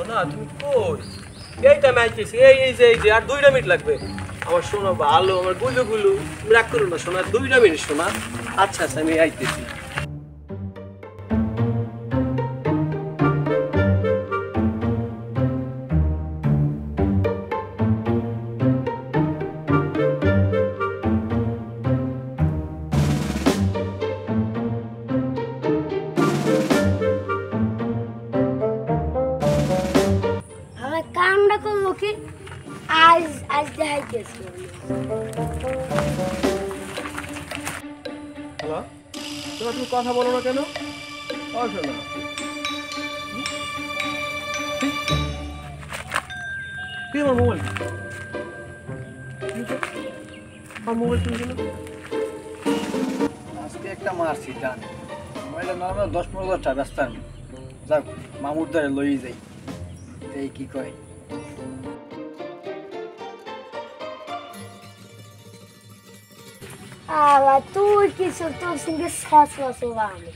শোনা তুমি কই এই টাইম আইতেছি এই যে আর 2টা মিনিট লাগবে আমার শোনা ভালো আমার গুলু গুলু তুমি রাগ করো না শোনা 2টা মিনিট শোনা আচ্ছা আচ্ছা আমি আইতেছি আমার কামটা করবো কি আজ আজ দেখাইতেছি হ্যালো শোনা তুমি কথা বলো না কেন শোনা কি আমার মোবাইল আমার মোবাইল তুমি কেন আজকে একটা মারছি জান মোবাইলটা নর্মাল 10-15 টাকা ব্যস্ত আমি যাক মামুর দ্বারে লই যাই এই কি কয় আলা তুই কিছু তোর সঙ্গে শেষ বছর আমি